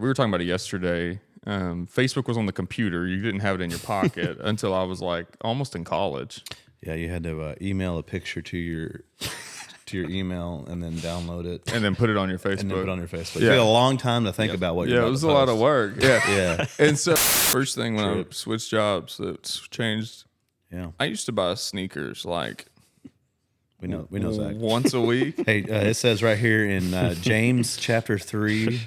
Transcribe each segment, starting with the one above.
we were talking about it yesterday. Facebook was on the computer. You didn't have it in your pocket until I was like almost in college. Yeah, you had to email a picture to your email and then download it and then put it on your Facebook. And then put it on your Facebook. Yeah. It took a long time to think about what you're about it was to a post. lot of work. Yeah. Yeah. And so first thing when I switched jobs, it's changed. Yeah. I used to buy sneakers like we know Zach. Once a week. Hey, it says right here in James chapter 3,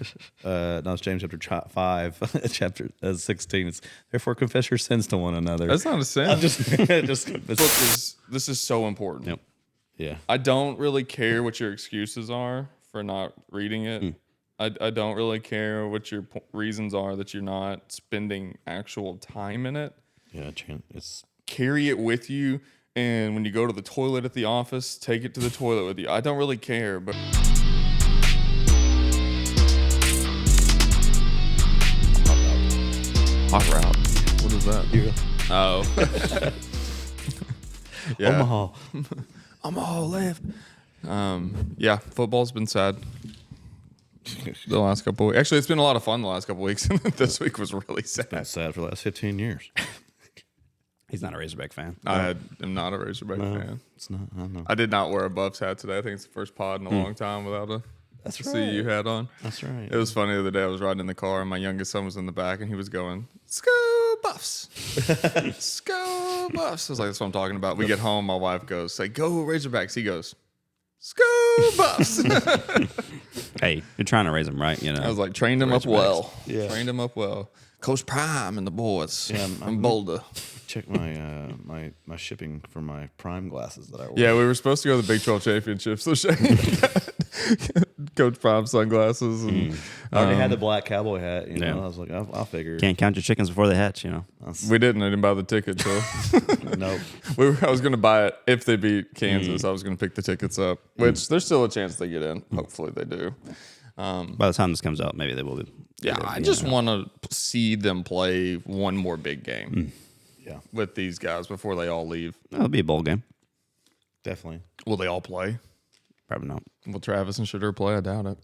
it's James chapter 5, chapter 16. It's therefore confess your sins to one another. That's not a sin. This is so important. Yep. Yeah. I don't really care what your excuses are for not reading it. I don't really care what your reasons are that you're not spending actual time in it. Yeah, it's carry it with you. And when you go to the toilet at the office, take it to the toilet with you. I don't really care, but hot route. What is that? Yeah. Oh, yeah. Omaha left. Yeah, football's been sad the last couple of weeks. Actually, it's been a lot of fun the last couple of weeks. This week was really sad. It's been sad for the last 15 years. He's not a Razorback fan. I am not a Razorback fan. It's not. I don't know. I did not wear a Buffs hat today. I think it's the first pod in a long time without a CU hat on. That's right. It was funny the other day. I was riding in the car, and my youngest son was in the back, and he was going, "Skoo Buffs, Skoo Buffs." I was like, "That's what I'm talking about." We get home, my wife goes, "Say go Razorbacks." He goes, "Skoo Buffs." Hey, you're trying to raise him right, you know. I was like, trained him up well. Yeah. Trained him up well. Coach Prime and the boys. Yeah, I'm Boulder. Check my my shipping for my Prime glasses that I wore. Yeah, we were supposed to go to the Big 12 championship, so Shane got Coach Prime sunglasses. And, I already had the black cowboy hat. You know, Yeah. I was like, I'll figure. Can't count your chickens before they hatch, you know. we didn't. I didn't buy the ticket, so Nope. I was going to buy it if they beat Kansas. I was going to pick the tickets up, which there's still a chance they get in. Hopefully they do. By the time this comes out, maybe they will be. Yeah, I just want to see them play one more big game Yeah, with these guys before they all leave. That'll be a bowl game. definitely. Will they all play? Probably not. Will Travis and Shadur play? I doubt it.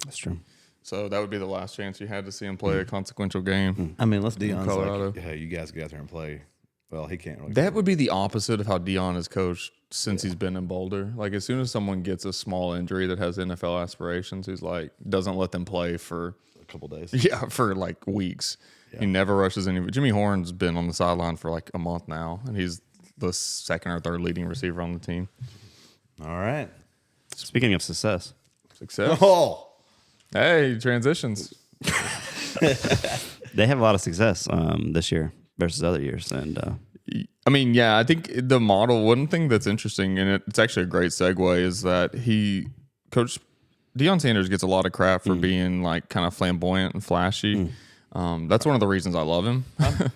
That's true. So that would be the last chance you had to see him play a consequential game. I mean, let's Deion's Colorado. like, hey, you guys get out there and play. Well, he can't really. That would be the opposite of how Deion has coached since he's been in Boulder. Like, as soon as someone gets a small injury that has NFL aspirations, he's like, doesn't let them play for a couple days. Yeah, for like weeks. Yeah. He never rushes any. Jimmy Horn's been on the sideline for like a month now, and he's the second or third leading receiver on the team. All right. Speaking of success. Oh, hey, transitions. They have a lot of success this year versus other years. And I mean, yeah, I think the model, one thing that's interesting, and it's actually a great segue, is that Coach Deion Sanders gets a lot of crap for being like kind of flamboyant and flashy. That's one of the reasons I love him.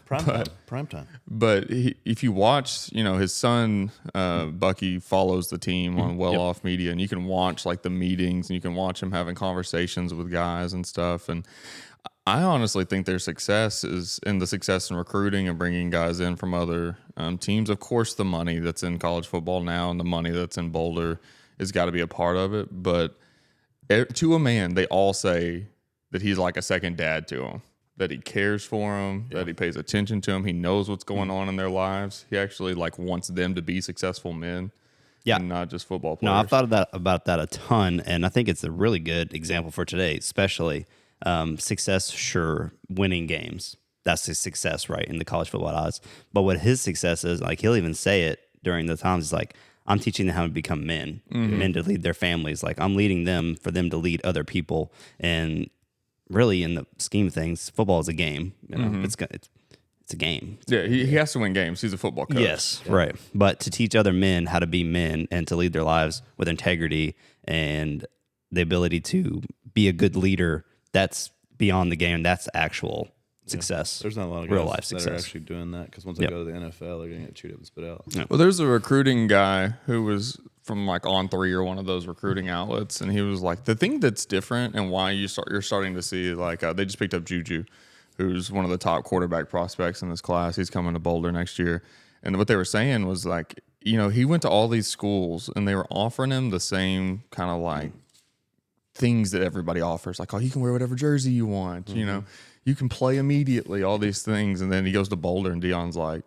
prime time. But if you watch, his son, Bucky, follows the team on Well-Off Media, and you can watch like the meetings, and you can watch him having conversations with guys and stuff. And I honestly think their success is in the success in recruiting and bringing guys in from other teams. Of course, the money that's in college football now and the money that's in Boulder has got to be a part of it. But to a man, they all say that he's like a second dad to him. That he cares for them, that he pays attention to them. He knows what's going on in their lives. He actually like wants them to be successful men, and not just football players. No, I've thought about that a ton, and I think it's a really good example for today, especially success. Sure, winning games, that's his success, right, in the college football odds. But what his success is, like he'll even say it during the times, he's like, I'm teaching them how to become men, men to lead their families. Like I'm leading them for them to lead other people, and really, in the scheme of things, football is a game. It's a game. Yeah, he has to win games. He's a football coach. Yes, right. But to teach other men how to be men and to lead their lives with integrity and the ability to be a good leader, that's beyond the game. That's actual success. There's not a lot of real guys life that success. are actually doing that because once they go to the NFL, they're going to get chewed up and spit out. Well, there's a recruiting guy who was from like On3 or one of those recruiting outlets, and he was like, the thing that's different and why you're starting to see like they just picked up Juju, who's one of the top quarterback prospects in this class. He's coming to Boulder next year, and what they were saying was like, he went to all these schools and they were offering him the same kind of like things that everybody offers. Like, oh, you can wear whatever jersey you want. You know, you can play immediately, all these things. And then he goes to Boulder and Deion's like,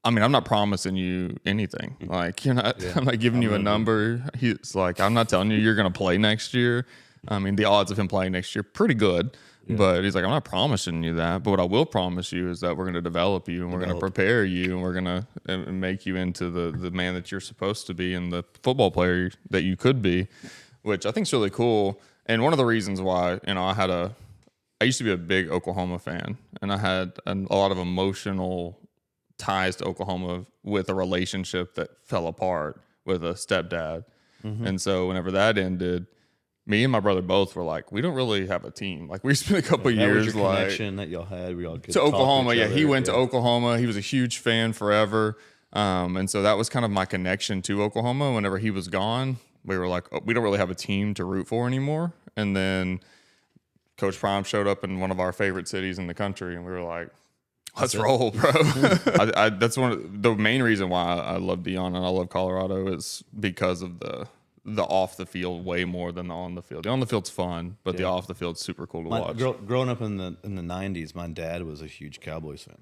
I mean, I'm not promising you anything. Like, I'm not giving you a number. He's like, I'm not telling you you're going to play next year. I mean, the odds of him playing next year, pretty good. Yeah. But he's like, I'm not promising you that. But what I will promise you is that we're going to develop you and we're going to prepare you and we're going to make you into the man that you're supposed to be and the football player that you could be, which I think is really cool. And one of the reasons why, I used to be a big Oklahoma fan, and I had a lot of emotional ties to Oklahoma with a relationship that fell apart with a stepdad. And so whenever that ended, me and my brother both were like, we don't really have a team. Like, we spent a couple years was your connection that y'all had. We all could to Oklahoma. Yeah, he went to Oklahoma. He was a huge fan forever. And so that was kind of my connection to Oklahoma. Whenever he was gone, we were like, oh, we don't really have a team to root for anymore. And then Coach Prime showed up in one of our favorite cities in the country, and we were like, let's roll, bro. That's the main reason why I love Deion and I love Colorado is because of the off the field way more than the on the field. The on the field's fun, but the off the field's super cool to watch. Growing up in the 90s, my dad was a huge Cowboys fan.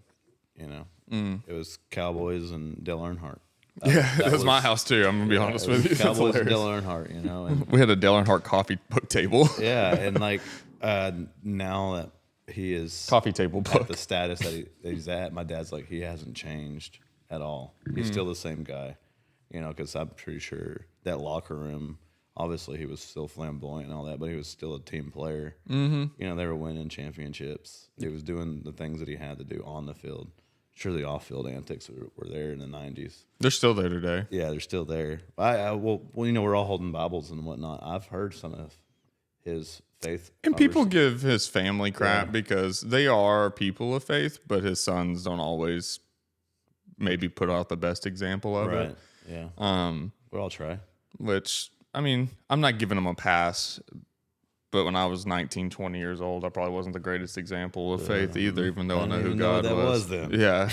You know, it was Cowboys and Dale Earnhart. That was my house too. I'm gonna be honest with you. Cowboys and Dale Earnhart. You know, and we had a Dale Earnhardt coffee book table. Yeah, and like now that he is coffee table book. At the status that he's at, my dad's like, he hasn't changed at all. He's still the same guy. You know, because I'm pretty sure that locker room, obviously he was still flamboyant and all that, but he was still a team player. You know, they were winning championships. He was doing the things that he had to do on the field. Sure, the off-field antics were there in the 90s. They're still there today. Yeah, they're still there. Well, you know, we're all holding Bibles and whatnot. I've heard some of his faith. And people give his family crap because they are people of faith, but his sons don't always maybe put out the best example of it. Yeah. We'll all try. Which, I mean, I'm not giving them a pass, but when I was 19, 20 years old, I probably wasn't the greatest example of faith either, even though I know who God was. Then. Yeah.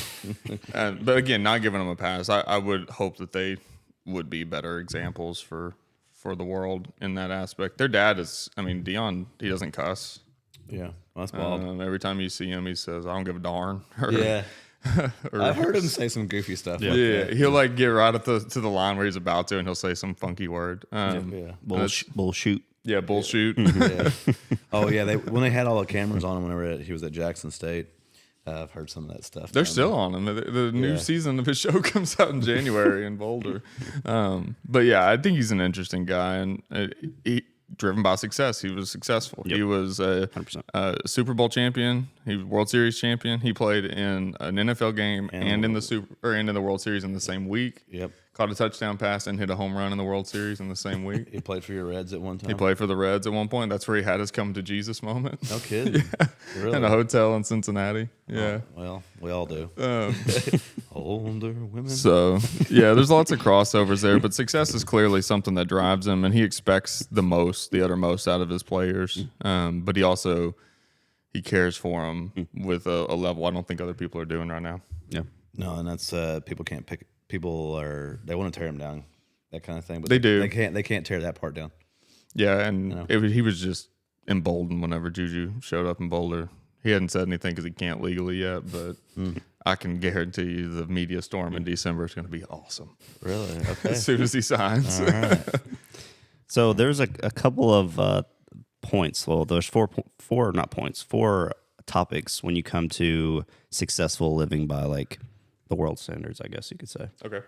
But again, not giving them a pass. I would hope that they would be better examples for the world in that aspect. Their dad is, I mean, Deion, he doesn't cuss. Yeah. Well, that's wild. Every time you see him, he says, I don't give a darn. I've heard him say some goofy stuff. He'll like get right at to the line where he's about to, and he'll say some funky word. Bullshoot. Yeah, bullshoot. Oh yeah, when they had all the cameras on him whenever he was at Jackson State, I've heard some of that stuff. They're still on him. The new season of his show comes out in January in Boulder. But yeah, I think he's an interesting guy, and he driven by success. He was successful. Yep. He was a Super Bowl champion. He was World Series champion. He played in an NFL game and in the World Series in the same week. Yep. Caught a touchdown pass and hit a home run in the World Series in the same week. He played for your Reds at one time? He played for the Reds at one point. That's where he had his come to Jesus moment. No kidding. Yeah. Really? In a hotel in Cincinnati. Yeah. Oh, well, we all do. Older women. So, yeah, there's lots of crossovers there, but success is clearly something that drives him, and he expects the uttermost out of his players. But he cares for them with a level I don't think other people are doing right now. Yeah. No, and that's people can't pick. People they want to tear him down, that kind of thing. But they do. They can't tear that part down. Yeah, and he was just emboldened whenever Juju showed up in Boulder. He hadn't said anything because he can't legally yet, but I can guarantee you the media storm in December is going to be awesome. Really? Okay. As soon as he signs. All right. So there's a couple of points. Well, there's four topics when you come to successful living by like the world standards, I guess you could say. Okay.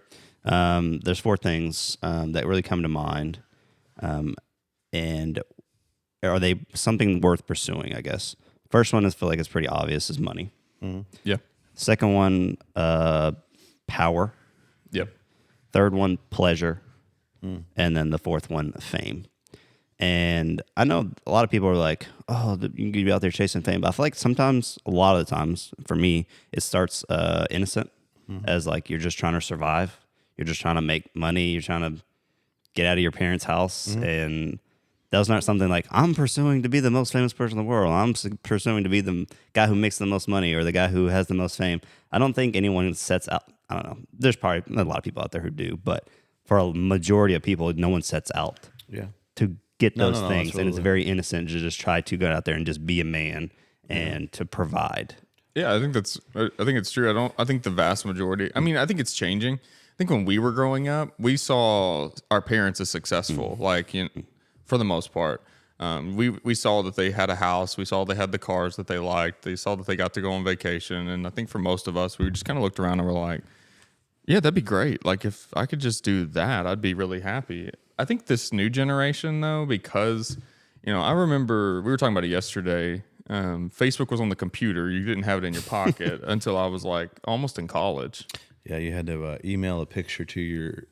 There's four things that really come to mind. And are they something worth pursuing, I guess? First one, I feel like it's pretty obvious, is money. Mm-hmm. Yeah. Second one, power. Yep. Third one, pleasure. And then the fourth one, fame. And I know a lot of people are like, oh, you can be out there chasing fame. But I feel like a lot of the times, for me, it starts innocent. As like you're just trying to survive, you're just trying to make money, you're trying to get out of your parents' house, and that's not something like I'm pursuing to be the most famous person in the world. I'm pursuing to be the guy who makes the most money or the guy who has the most fame. I don't think anyone sets out. I don't know. There's probably a lot of people out there who do, but for a majority of people, no one sets out to get those things, absolutely. and it's very innocent to just try to go out there and just be a man and to provide. Yeah, I think it's true. I think the vast majority, I mean, I think it's changing. I think when we were growing up, we saw our parents as successful, like, for the most part. We saw that they had a house. We saw they had the cars that they liked. They saw that they got to go on vacation. And I think for most of us, we just kind of looked around and were like, yeah, that'd be great. Like, if I could just do that, I'd be really happy. I think this new generation, though, because, I remember we were talking about it yesterday. Facebook was on the computer. You didn't have it in your pocket until I was like almost in college. Yeah, you had to email a picture to your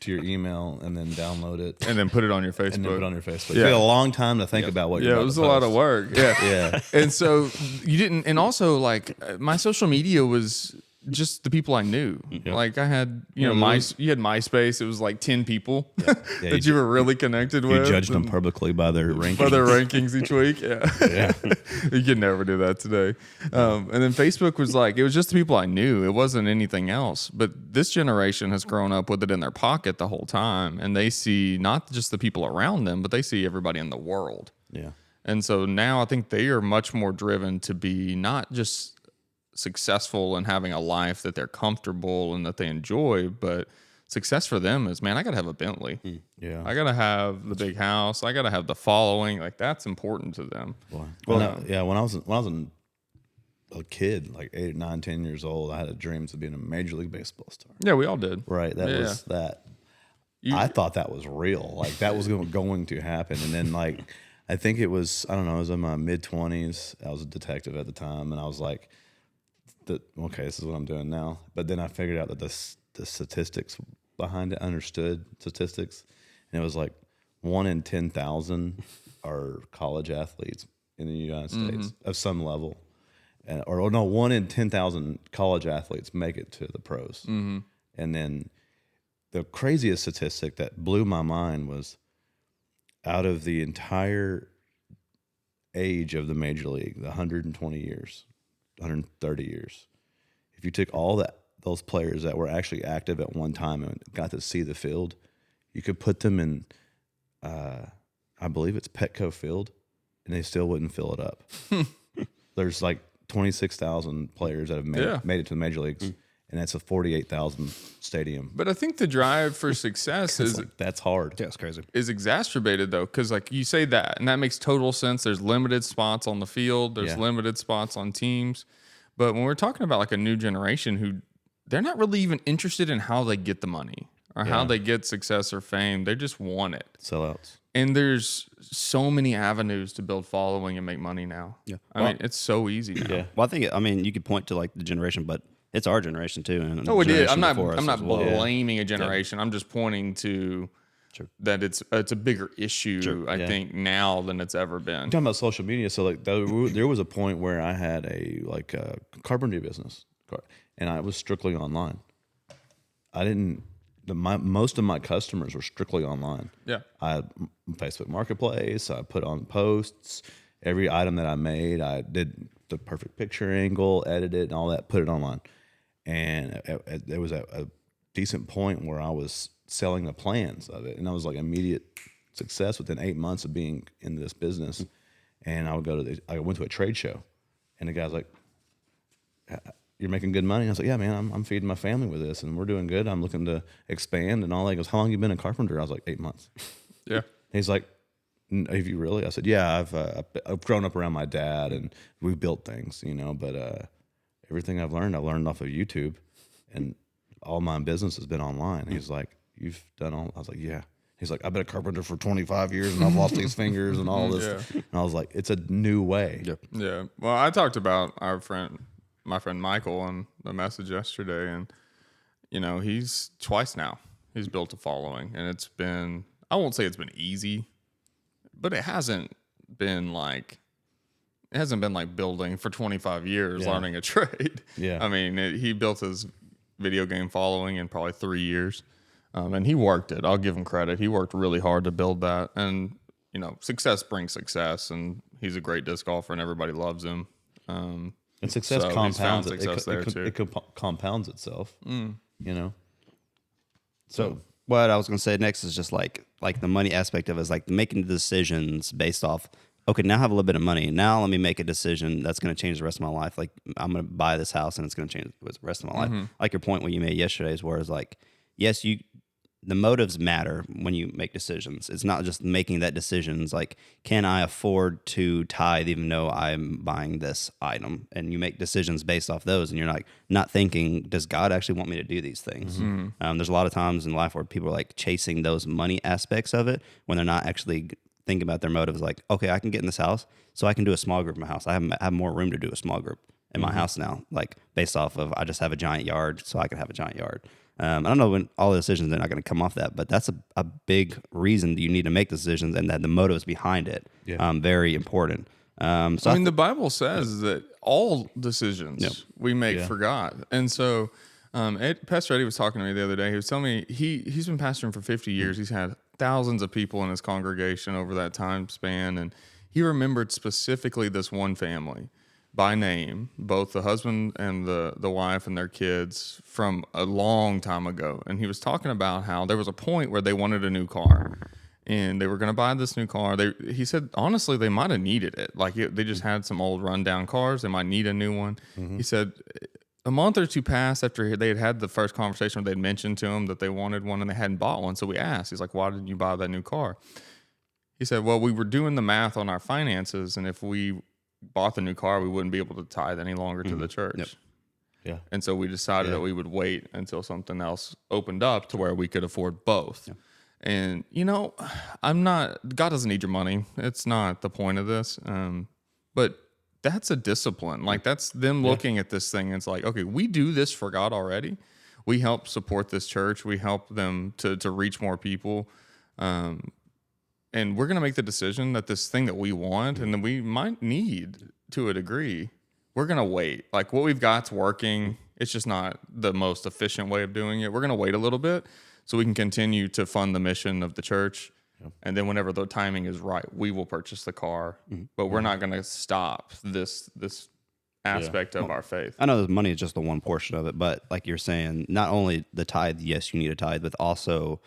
email and then download it and then put it on your Facebook. And then put it on your Facebook. Yeah. It took a long time to think about what you're about it was to a lot post. of work. Yeah. Yeah. And so you didn't, and also like my social media was just the people I knew. Yep. Like I had, you had MySpace. It was like 10 people that you were really connected with. You judged them publicly by their rankings. By their rankings each week. Yeah. You could never do that today. And then Facebook was like, it was just the people I knew. It wasn't anything else. But this generation has grown up with it in their pocket the whole time. And they see not just the people around them, but they see everybody in the world. Yeah. And so now I think they are much more driven to be not just successful and having a life that they're comfortable and that they enjoy, but success for them is, man, I gotta have a Bentley. Yeah. I gotta have the big house. I gotta have the following. Like that's important to them. When I was a kid, like 8, 9, 10 years old, I had dreams of being a Major League Baseball star. Yeah, we all did. Right. That was that. I thought that was real. Like that was going to happen. And then like, I think it was, I don't know, I was in my mid-20s. I was a detective at the time. And I was like, okay, this is what I'm doing now. But then I figured out that the statistics behind it, understood statistics. And it was like 1 in 10,000 are college athletes in the United States of some level. Or no, 1 in 10,000 college athletes make it to the pros. And then the craziest statistic that blew my mind was out of the entire age of the Major League, the 120 years, 130 years, if you took all those players that were actually active at one time and got to see the field, you could put them in, I believe it's Petco Field, and they still wouldn't fill it up. There's like 26,000 players that have made it to the major leagues, and that's a 48,000 stadium. But I think the drive for success is like, that's hard. Yeah, it's crazy. Is exacerbated though, because like you say that, and that makes total sense. There's limited spots on the field. There's limited spots on teams. But when we're talking about like a new generation who they're not really even interested in how they get the money or how they get success or fame. They just want it. Sellouts. And there's so many avenues to build following and make money now. Yeah. I mean, it's so easy now. Yeah. Well, I think, you could point to like the generation, but it's our generation too. And Oh, it is. I'm not well. blaming a generation. I'm just pointing to that it's a bigger issue, I think, now than it's ever been. Talking about social media, so like there was a point where I had a carpentry business, and I was strictly online. I didn't. Most of my customers were strictly online. Yeah. I had Facebook Marketplace. I put on posts. Every item that I made, I did the perfect picture angle, edited, and all that. Put it online, and there was a decent point where I was selling the plans of it, and I was like immediate success within 8 months of being in this business. And I would I went to a trade show, and the guy's like, "You're making good money." I was like, "Yeah, man, I'm feeding my family with this, and we're doing good. I'm looking to expand and all that." He goes, "How long you been a carpenter?" I was like, 8 months. Yeah. He's like, "Have you really?" I said, "Yeah, I've grown up around my dad, and we've built things, but everything I've learned off of YouTube, and all my business has been online." He's like, "You've done all?" I was like, "Yeah." He's like, "I've been a carpenter for 25 years, and I've lost these fingers and all this." Yeah. And I was like, "It's a new way." Yep. Yeah. Well, I talked about my friend Michael on the message yesterday, and he's twice now he's built a following, and it's been, I won't say it's been easy, but it hasn't been like building for 25 years, learning a trade. Yeah. I mean, he built his video game following in probably 3 years, and he worked it. I'll give him credit. He worked really hard to build that, and success brings success, and he's a great disc golfer, and everybody loves him. And success So compounds he's found success there, too. It compounds itself. So what I was going to say next is just like the money aspect of it is like making decisions based off, okay, now I have a little bit of money. Now let me make a decision that's going to change the rest of my life. Like I'm going to buy this house and it's going to change the rest of my life. Like your point what you made yesterday is where it's like, yes, the motives matter when you make decisions. It's not just making that decision. It's like, can I afford to tithe even though I'm buying this item? And you make decisions based off those, and you're like not thinking, does God actually want me to do these things? There's a lot of times in life where people are like chasing those money aspects of it when they're not actually thinking about their motives. Like, okay, I can get in this house, so I can do a small group in my house. I have more room to do a small group in my house now, like based off of I just have a giant yard, so I can have a giant yard. I don't know when all the decisions they're not going to come off that, but that's a big reason you need to make decisions, and that the motives behind it very important. I mean, the Bible says that all decisions we make for God, and so Pastor Eddie was talking to me the other day. He was telling me he's been pastoring for 50 years. He's had thousands of people in his congregation over that time span, and he remembered specifically this one family by name, both the husband and the wife and their kids from a long time ago. And he was talking about how there was a point where they wanted a new car and they were going to buy this new car. He said, honestly, they might have needed it. Like they just had some old rundown cars. They might need a new one. He said a month or two passed after they had the first conversation where they'd mentioned to him that they wanted one and they hadn't bought one. So we asked, he's like, why didn't you buy that new car? He said, well, we were doing the math on our finances, and if we bought the new car, we wouldn't be able to tithe any longer to the church. Yeah. And so we decided that we would wait until something else opened up to where we could afford both. Yeah. And, God doesn't need your money. It's not the point of this. But that's a discipline. Like that's them looking at this thing. And it's like, okay, we do this for God already. We help support this church. We help them to reach more people. And we're going to make the decision that this thing that we want and that we might need to a degree, we're going to wait. Like what we've got's working. It's just not the most efficient way of doing it. We're going to wait a little bit so we can continue to fund the mission of the church. Yep. And then whenever the timing is right, we will purchase the car. But we're not going to stop this aspect of our faith. I know the money is just the one portion of it, but like you're saying, not only the tithe, yes, you need a tithe, but also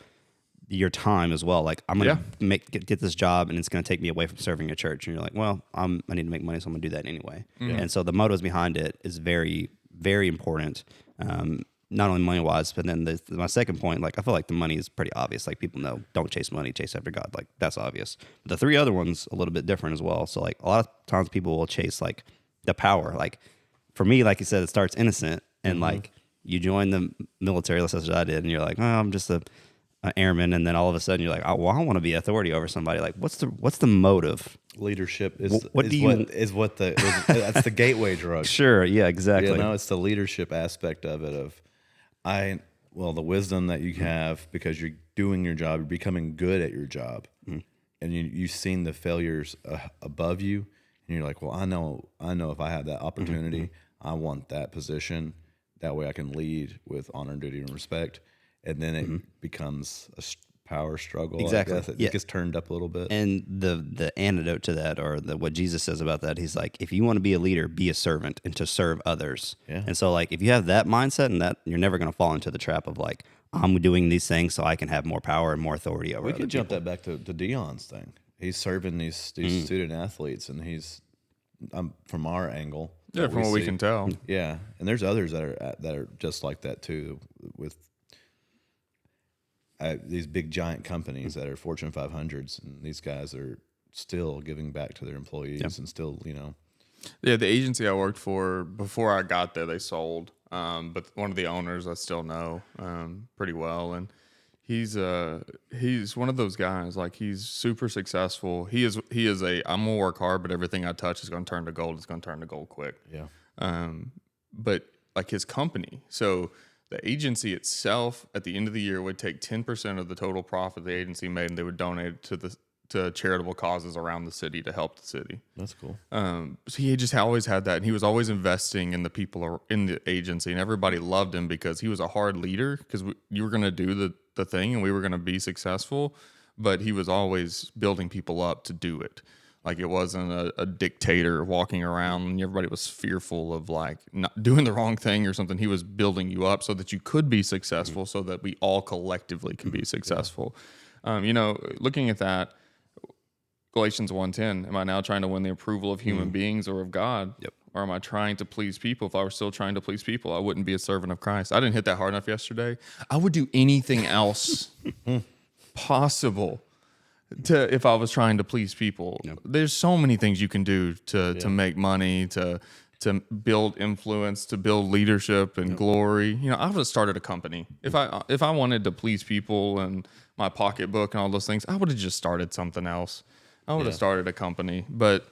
your time as well. Like I'm going to get this job and it's going to take me away from serving a church. And you're like, well, I need to make money, so I'm going to do that anyway. And so the motives behind it is very, very important. Not only money wise, but then my second point, like I feel like the money is pretty obvious. Like people know, don't chase money, chase after God. Like that's obvious. But the three other ones a little bit different as well. So like a lot of times people will chase like the power. Like for me, like you said, it starts innocent and like you join the military, that's what I did. And you're like, oh, I'm just an airman, and then all of a sudden you're like, oh, well, I want to be authority over somebody. Like, what's the motive? Leadership is that's the gateway drug. Sure, yeah, exactly. It's the leadership aspect of it. The wisdom that you have because you're doing your job, you're becoming good at your job, and you've seen the failures above you, and you're like, well, I know if I have that opportunity, I want that position. That way, I can lead with honor, duty, and respect. And then it becomes a power struggle. Exactly. I guess. It gets turned up a little bit. And the antidote to that, or what Jesus says about that, he's like, if you want to be a leader, be a servant and to serve others. Yeah. And so like, if you have that mindset and that, you're never going to fall into the trap of like, I'm doing these things so I can have more power and more authority over. We could jump that back to Deion's thing. He's serving these student athletes, and he's from our angle. Yeah, from what we can tell. Yeah, and there's others that are just like that too, with these big giant companies that are Fortune 500s, and these guys are still giving back to their employees and still, Yeah, the agency I worked for, before I got there, they sold. But one of the owners I still know pretty well, and he's one of those guys. Like he's super successful. He is I'm gonna work hard, but everything I touch is gonna turn to gold. It's gonna turn to gold quick. Yeah. But like his company, so. The agency itself, at the end of the year, would take 10% of the total profit the agency made, and they would donate it to charitable causes around the city to help the city. That's cool. So he just always had that, and he was always investing in the people in the agency, and everybody loved him because he was a hard leader. Because you were going to do the thing, and we were going to be successful, but he was always building people up to do it. Like it wasn't a dictator walking around and everybody was fearful of like not doing the wrong thing or something. He was building you up so that you could be successful, so that we all collectively can be successful. Looking at that, Galatians 1:10, am I now trying to win the approval of human beings or of God? Yep. Or am I trying to please people? If I were still trying to please people, I wouldn't be a servant of Christ. I didn't hit that hard enough yesterday. I would do anything else possible if I was trying to please people. Yep. There's so many things you can do to make money, to build influence, to build leadership and glory. I would have started a company. If I wanted to please people and my pocketbook and all those things, I would have just started something else. I would have started a company. But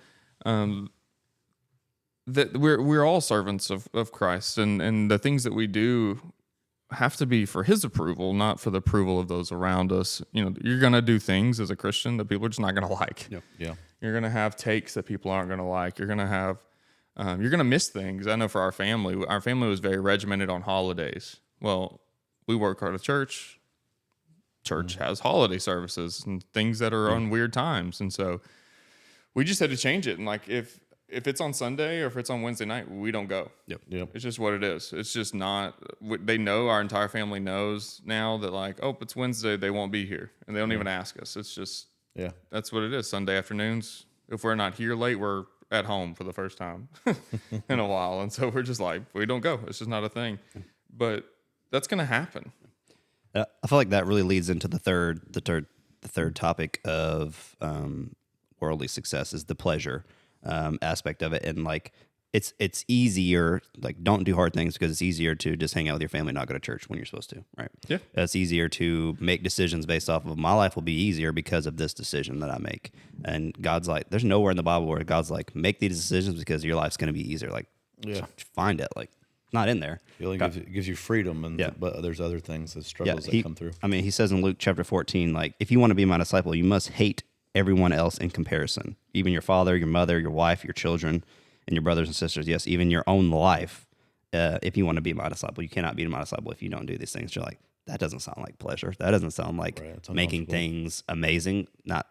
that we're all servants of Christ, and the things that we do have to be for his approval, not for the approval of those around us. You're going to do things as a Christian that people are just not going to like. Yep. Yeah. You're going to have takes that people aren't going to like. You're going to have, you're going to miss things. I know for our family was very regimented on holidays. Well, we work hard at church. Church has holiday services and things that are on weird times. And so we just had to change it. And like, if it's on Sunday or if it's on Wednesday night, we don't go. Yep. It's just what it is. It's just not. They know, our entire family knows now that like, oh, it's Wednesday, they won't be here, and they don't even ask us. It's just that's what it is. Sunday afternoons. If we're not here late, we're at home for the first time in a while, and so we're just like, we don't go. It's just not a thing. But that's gonna happen. I feel like that really leads into the third topic of worldly success is the pleasure aspect of it. And like it's easier, like don't do hard things because it's easier to just hang out with your family and not go to church when you're supposed to, right? Yeah. It's easier to make decisions based off of my life will be easier because of this decision that I make. And God's like, there's nowhere in the Bible where God's like, make these decisions because your life's going to be easier. Like, find it. Like, not in there. It only gives you freedom, but there's other things, the struggles that come through. I mean, he says in Luke chapter 14, like, if you want to be my disciple, you must hate everyone else in comparison, even your father, your mother, your wife, your children, and your brothers and sisters. Yes, even your own life. If you want to be my disciple, you cannot be my disciple if you don't do these things. You're like, that doesn't sound like pleasure. That doesn't sound like making things amazing. Not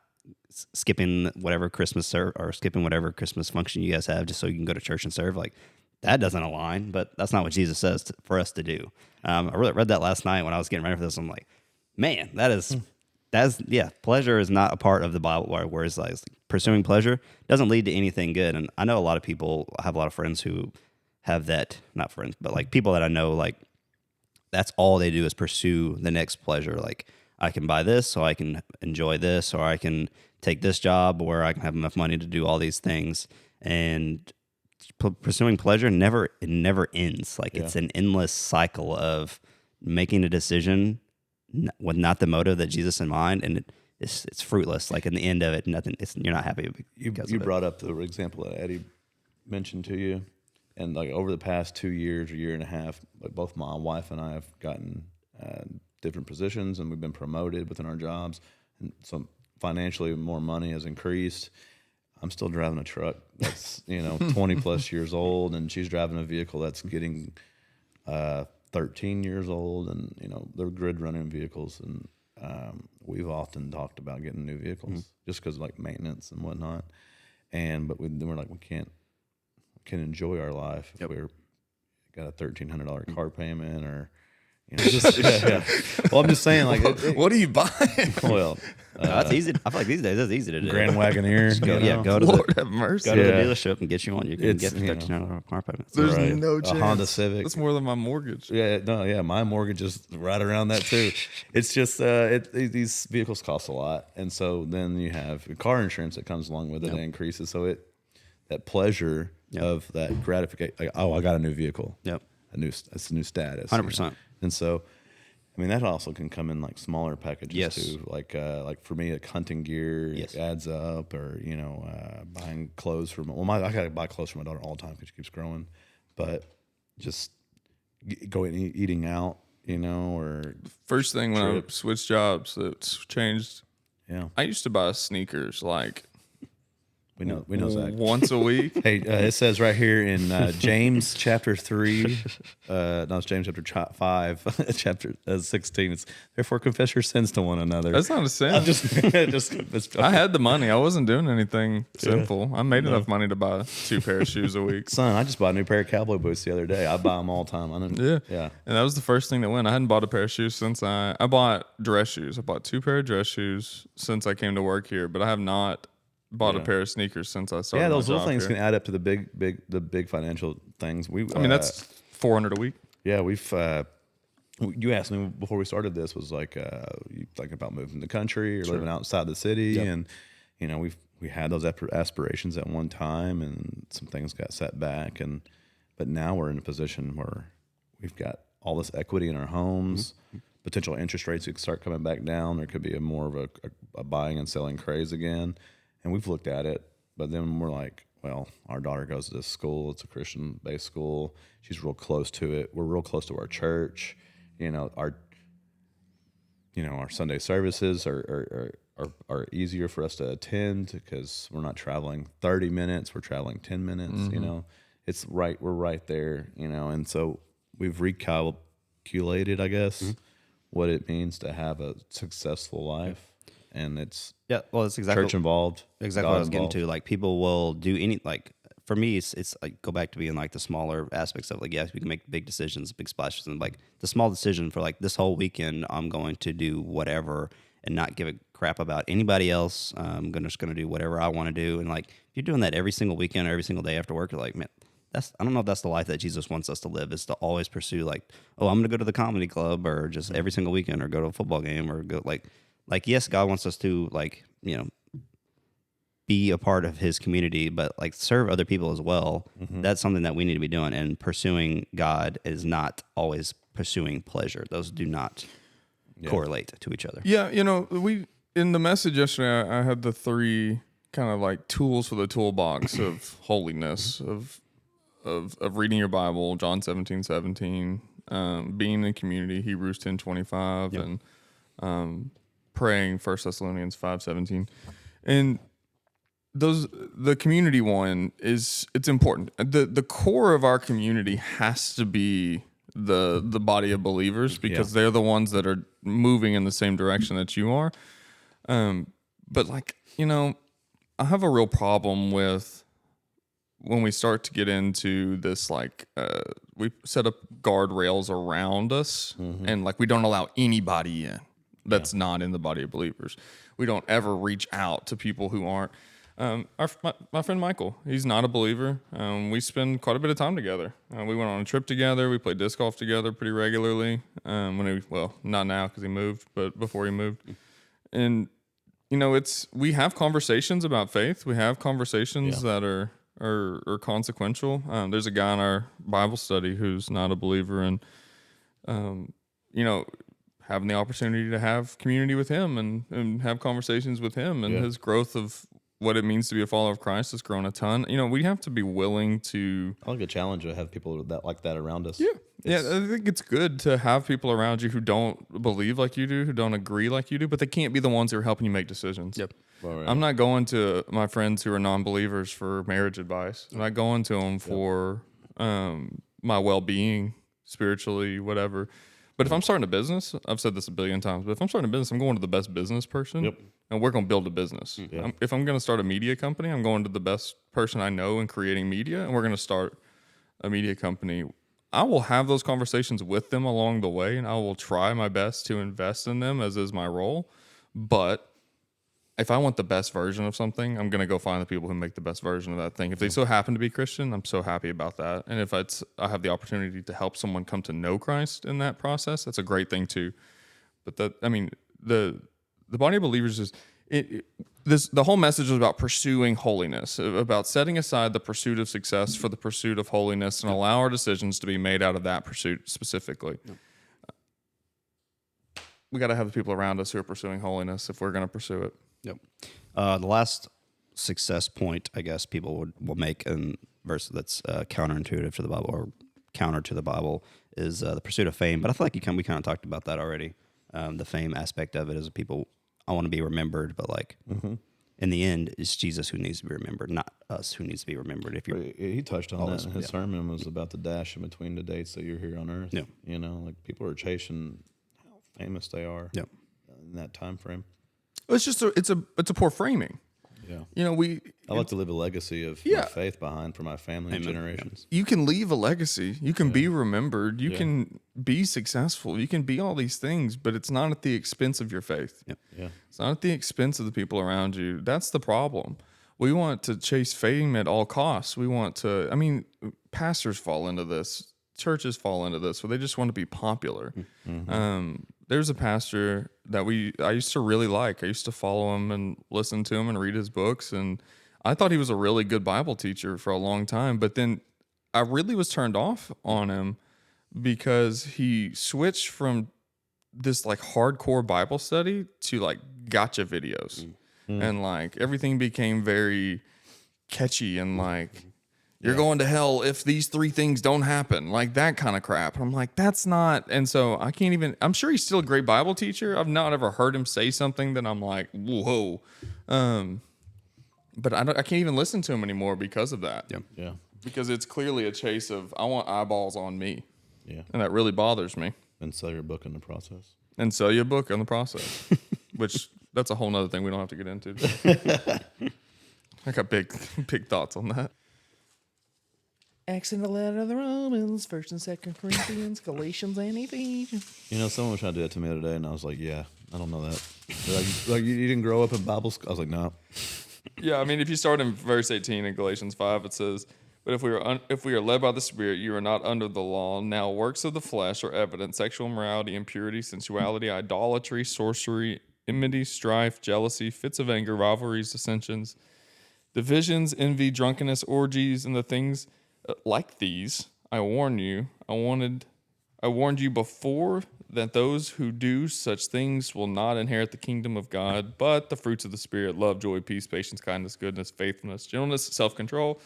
skipping whatever Christmas or skipping whatever Christmas function you guys have just so you can go to church and serve. Like, that doesn't align. But that's not what Jesus says for us to do. I read that last night when I was getting ready for this. I'm like, man, that's pleasure is not a part of the Bible, whereas like pursuing pleasure doesn't lead to anything good. And I know a lot of people, I have a lot of friends who have that, not friends, but like people that I know, like that's all they do is pursue the next pleasure. Like, I can buy this so I can enjoy this, or I can take this job where I can have enough money to do all these things. And pursuing pleasure never ends. Like it's an endless cycle of making a decision with not the motive that Jesus in mind, and it's fruitless. Like in the end of it, you're not happy. You brought up the example that Eddie mentioned to you, and like over the past 2 years or year and a half, like both my wife and I have gotten different positions, and we've been promoted within our jobs, and so financially more money has increased. I'm still driving a truck that's 20 plus years old, and she's driving a vehicle that's getting 13 years old, and they're grid running vehicles, and we've often talked about getting new vehicles just because like maintenance and whatnot, but we're like, we can't enjoy our life if we're got a $1,300 car payment or Well, I'm just saying, like, what are you buying? Well, that's easy. I feel like these days that's easy to do. Grand Wagoneer. Go to Lord have mercy. Go to the dealership and get you one. You can get It's, $1,300 car payment. There's Right. no chance. A Honda Civic. That's more than my mortgage. My mortgage is right around that too. It's just these vehicles cost a lot, and so then you have car insurance that comes along with it and increases. So that pleasure of that gratification, like, oh, I got a new vehicle. Yep. That's a new status. 100%. And so, I mean, that also can come in like smaller packages Yes. too. Like for me, like hunting gear adds up, or buying clothes for I gotta buy clothes for my daughter all the time because she keeps growing. But just going eating out, or First thing when I Trip. switched jobs, it's changed. yeah, I used to buy sneakers like We know Zach. Once a week. Hey, it says right here in James chapter 3, it's James chapter 5, chapter 16. It's therefore confess your sins to one another. That's not a sin. I had the money. I wasn't doing anything sinful. I made enough money to buy 2 pair of shoes a week. Son, I just bought a new pair of cowboy boots the other day. I buy them all the time. Yeah. And that was the first thing that went. I hadn't bought a pair of shoes since I bought dress shoes. I bought 2 pair of dress shoes since I came to work here, but I have not bought a pair of sneakers since I started. Yeah, those my little job things here. can add up to the big financial things. That's $400 a week. Yeah, you asked me before we started this, was like, you thinking about moving the country or living outside the city? And, we had those aspirations at one time, and some things got set back. But now we're in a position where we've got all this equity in our homes. Potential interest rates could start coming back down. There could be more of a buying and selling craze again. And we've looked at it, but then we're like, well, our daughter goes to this school. It's a Christian-based school. She's real close to it. We're real close to our church. Our Sunday services are easier for us to attend because we're not traveling 30 minutes. We're traveling 10 minutes. It's right. We're right there. And so we've recalculated, I guess, what it means to have a successful life. And it's exactly church involved. Exactly God what I was involved. getting to. Like, people will do any, like, for me, it's like, go back to being like the smaller aspects of, like, yes, we can make big decisions, big splashes, and like the small decision for like this whole weekend, I'm going to do whatever and not give a crap about anybody else. I'm just going to do whatever I want to do. And like, if you're doing that every single weekend or every single day after work, you're like, man, I don't know if that's the life that Jesus wants us to live, is to always pursue like, oh, I'm going to go to the comedy club, or just every single weekend, or go to a football game, or go like, yes, God wants us to, like, be a part of his community, but like serve other people as well. That's something that we need to be doing. And pursuing God is not always pursuing pleasure. Those do not correlate to each other. Yeah, we in the message yesterday, I had the 3 kind of like tools for the toolbox of holiness, of reading your Bible, John 17:17, being in community, Hebrews 10:25, and praying, 1 Thessalonians 5:17. And the community one it's important. The core of our community has to be the body of believers, because they're the ones that are moving in the same direction that you are. But like, I have a real problem with when we start to get into this, like, we set up guardrails around us, and like we don't allow anybody in that's not in the body of believers. We don't ever reach out to people who aren't. My friend Michael, he's not a believer. We spend quite a bit of time together. We went on a trip together. We played disc golf together pretty regularly. Not now because he moved, but before he moved. And we have conversations about faith. We have conversations that are consequential. There's a guy in our Bible study who's not a believer, and having the opportunity to have community with him and have conversations with him, and his growth of what it means to be a follower of Christ has grown a ton. We have to be willing to. I like a challenge to have people like that around us. Yeah, I think it's good to have people around you who don't believe like you do, who don't agree like you do, but they can't be the ones who are helping you make decisions. Yep. Right. I'm not going to my friends who are non-believers for marriage advice. I'm not going to them for my well-being, spiritually, whatever. But if I'm starting a business, I've said this a billion times, but if I'm starting a business, I'm going to the best business person, and we're going to build a business. If I'm going to start a media company, I'm going to the best person I know in creating media, and we're going to start a media company. I will have those conversations with them along the way, and I will try my best to invest in them, as is my role. But if I want the best version of something, I'm going to go find the people who make the best version of that thing. If they so happen to be Christian, I'm so happy about that. And if I have the opportunity to help someone come to know Christ in that process, that's a great thing too. But the body of believers is the whole message is about pursuing holiness, about setting aside the pursuit of success for the pursuit of holiness, and allow our decisions to be made out of that pursuit specifically. We got to have the people around us who are pursuing holiness if we're going to pursue it. Yep. The last success point, I guess, people will make in verse that's counterintuitive to the Bible, or counter to the Bible, is the pursuit of fame. But I feel like we kind of talked about that already. The fame aspect of it is I want to be remembered, but like in the end, it's Jesus who needs to be remembered, not us who needs to be remembered. If you're, He touched on that in his sermon was about the dash in between the dates that you're here on earth. Yeah. You know, like people are chasing how famous they are yeah, in that time frame. It's just it's a poor framing. Yeah. You know, I like to leave a legacy of my faith behind for my family and generations. you can leave a legacy. You can be remembered. You can be successful. You can be all these things, but it's not at the expense of your faith. Yep. Yeah. It's not at the expense of the people around you. That's the problem. We want to chase fame at all costs. We want to, I mean, pastors fall into this. Churches fall into this where they just want to be popular. There's a pastor that I used to really like. I used to follow him and listen to him and read his books. And I thought he was a really good Bible teacher for a long time. But then I really was turned off on him because he switched from this like hardcore Bible study to like gotcha videos. And like everything became very catchy and like, you're going to hell if these 3 things don't happen, like that kind of crap. I'm like, that's not. And so I can't even, I'm sure he's still a great Bible teacher. I've not ever heard him say something that I'm like, whoa. But I can't even listen to him anymore because of that. Yeah. Because it's clearly a chase of, I want eyeballs on me. Yeah. And that really bothers me. And sell your book in the process. And sell your book on the process, which that's a whole nother thing we don't have to get into. I got big thoughts on that. Acts in the letter of the Romans, 1st and 2nd Corinthians, Galatians, and Ephesians. You know, someone was trying to do that to me the other day, and I was like, yeah, I don't know that. They're like you didn't grow up in Bible school? I was like, no. Yeah, I mean, if you start in verse 18 in Galatians 5, it says, but if we are led by the Spirit, you are not under the law. Now works of the flesh are evident: sexual immorality, impurity, sensuality, idolatry, sorcery, enmity, strife, jealousy, fits of anger, rivalries, dissensions, divisions, envy, drunkenness, orgies, and the things like these. I warn you. I warned you before that those who do such things will not inherit the kingdom of God. But the fruits of the Spirit: love, joy, peace, patience, kindness, goodness, faithfulness, gentleness, self-control.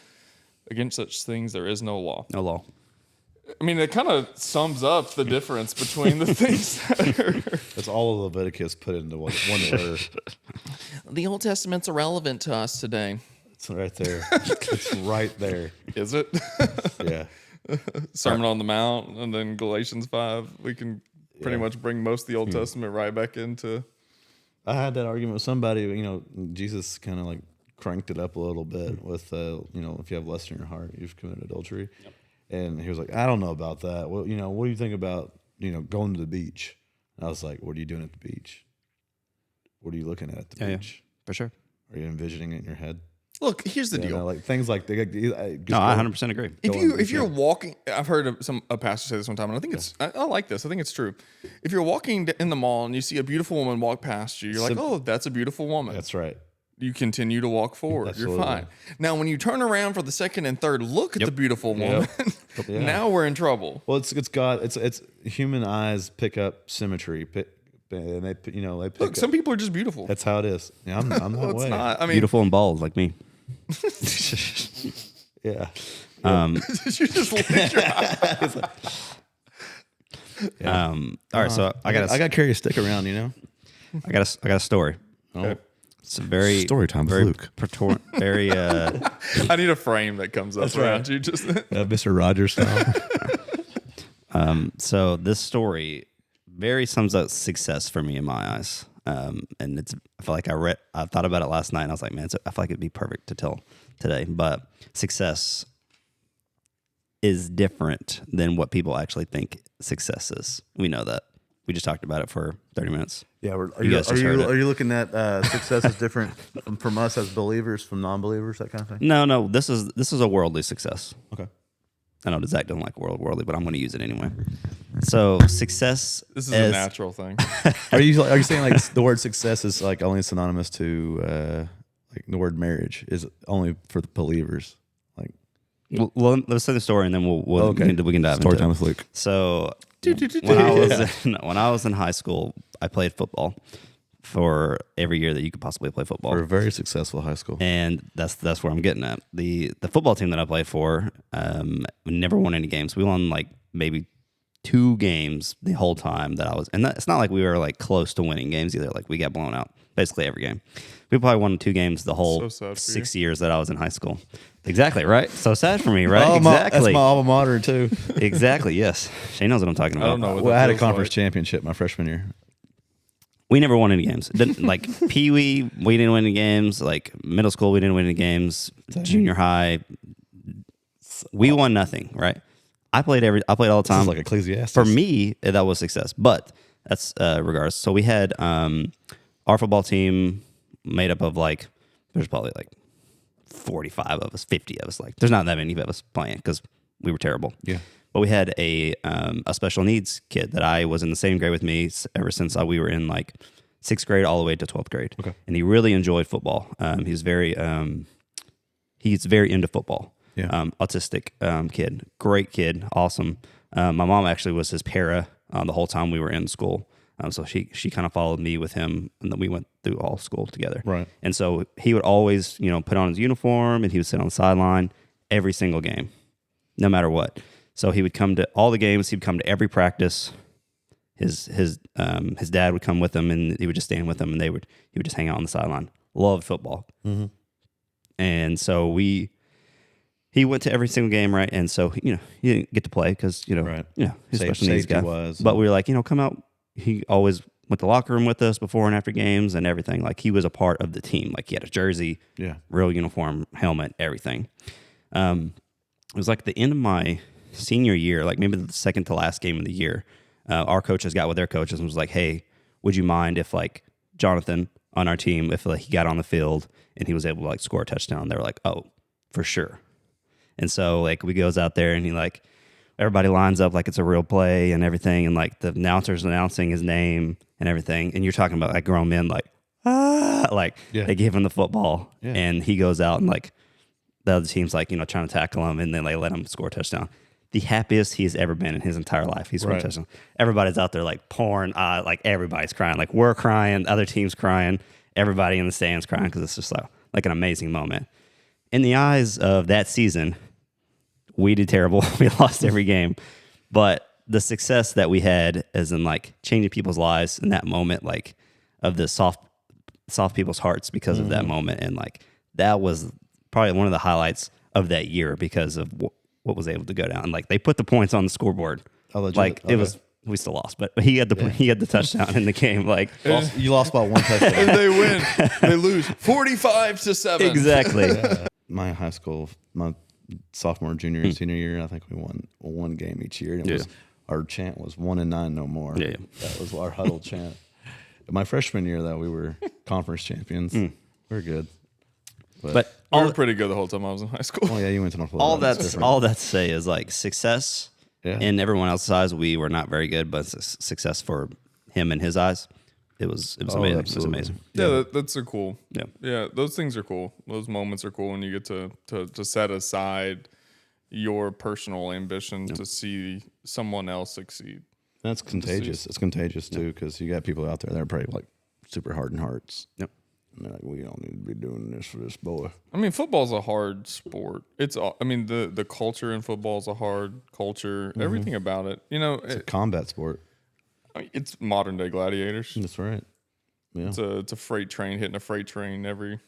Against such things there is no law. no law. I mean, it kind of sums up the difference between the things that are. That's all of Leviticus put into one word. The Old Testament's irrelevant to us today. It's right there. It's right there. Is it? Yeah. Sermon on the Mount, and then Galatians 5. We can pretty much bring most of the Old Testament right back into. I had that argument with somebody. You know, Jesus kind of like cranked it up a little bit with, you know, if you have lust in your heart, you've committed adultery. Yep. And he was like, I don't know about that. Well, you know, what do you think about, you know, going to the beach? And I was like, what are you doing at the beach? What are you looking at the beach? Yeah, for sure. Are you envisioning it in your head? Look, here's the deal. Know, like things like No, I 100% agree. If you're walking, I've heard a pastor say this one time, and I think I like this. I think it's true. If you're walking in the mall and you see a beautiful woman walk past you, you're like, oh, that's a beautiful woman. That's right. You continue to walk forward. Absolutely. You're fine. Now, when you turn around for the second and third look at the beautiful woman, now we're in trouble. Well, it's human eyes pick up symmetry, and they pick. Look, some people are just beautiful. That's how it is. Yeah, I'm that Well, it's way. not. I mean, Beautiful and bald like me. Yeah. you just lick your eye. All right, so I got to carry a stick around, you know. I got a story. Oh. It's a very Story time with very Luke. very I need a frame that comes up around you. Just Mr. Rogers style. So this story very sums up success for me in my eyes. And I feel like I thought about it last night and I was like, man, I feel like it'd be perfect to tell today. But success is different than what people actually think success is. We know that. We just talked about it for 30 minutes. Yeah, Are you looking at success is different from us as believers, from non-believers, that kind of thing? No. This is a worldly success. Okay. I know Zach doesn't like worldly, but I'm going to use it anyway. So success. this is a natural thing. Are you saying like the word success is like only synonymous to like the word marriage is only for the believers? Like, well, let's say the story and then we can dive Story into time it. with Luke. So when I was in high school, I played football for every year that you could possibly play football. For a very successful high school. And that's where I'm getting at. The football team that I played for, we never won any games. We won like maybe 2 games the whole time that I was, and it's not like we were like close to winning games either. Like we got blown out basically every game. We probably won 2 games the whole 6 years that I was in high school. Exactly, right? So sad for me, right? Exactly. That's my alma mater too. Exactly, yes. Shane knows what I'm talking about. I don't know. Well, I had a conference championship my freshman year. We never won any games. Like Pee Wee, we didn't win any games. Like middle school, we didn't win any games. Junior high, we won nothing, right? I played all the time. This is like Ecclesiastes. For me, that was success. But that's regards. So we had our football team made up of like, there's probably like 45 of us, 50 of us. Like there's not that many of us playing because we were terrible. Yeah. But we had a special needs kid that I was in the same grade with me ever since we were in like 6th grade all the way to 12th grade. Okay. And he really enjoyed football. He's very into football. Yeah. Autistic kid. Great kid. Awesome. My mom actually was his para the whole time we were in school. So she kind of followed me with him, and then we went through all school together. Right. And so he would always, put on his uniform, and he would sit on the sideline every single game, no matter what. So he would come to all the games. He'd come to every practice. His dad would come with him, and he would just stand with him, and he would just hang out on the sideline. Loved football. Mm-hmm. And so he went to every single game, right? And so he didn't get to play because right. His special needs guy. Was, but we were like, come out. He always went to the locker room with us before and after games and everything. Like he was a part of the team. Like he had a jersey, real uniform, helmet, everything. It was like the end of my senior year, like maybe the second to last game of the year. Our coaches got with their coaches and was like, "Hey, would you mind if like Jonathan on our team, if like he got on the field and he was able to like score a touchdown?" They were like, "Oh, for sure." And so like we goes out there and he like. Everybody lines up like it's a real play and everything, and like the announcer's announcing his name and everything, and you're talking about like grown men like they give him the football and he goes out and like the other team's like trying to tackle him and then they let him score a touchdown. The happiest he's ever been in his entire life. He scored a touchdown. Everybody's out there like pouring, like everybody's crying, like we're crying, other teams crying, everybody in the stands crying because it's just like an amazing moment. In the eyes of that season. We did terrible. We lost every game. But the success that we had as in like changing people's lives in that moment, like of the soft people's hearts because of that moment. And like that was probably one of the highlights of that year because of what was able to go down. And like they put the points on the scoreboard. It was, we still lost, but he had the touchdown in the game. Like you lost by 1 touchdown. And they win. They lose 45-7. Exactly. My high school, my sophomore, junior, and senior year, I think we won one game each year. And it was our chant was 1-9 no more. Yeah. That was our huddle chant. My freshman year, though, we were conference champions. We were good. But we were pretty good the whole time I was in high school. Oh yeah, you went to North. All that to say is like success in everyone else's eyes. We were not very good, but success for him in his eyes. It was amazing. Absolutely. It was amazing. Yeah, that's a cool. Yeah, those things are cool. Those moments are cool when you get to set aside your personal ambition to see someone else succeed. That's contagious. It's contagious too because you got people out there that are probably like super hardened hearts. Yep. And they're like, we don't need to be doing this for this boy. I mean, football's a hard sport. The culture in football is a hard culture. Mm-hmm. Everything about it, it's a combat sport. It's modern day gladiators. That's right. Yeah. It's a freight train hitting a freight train every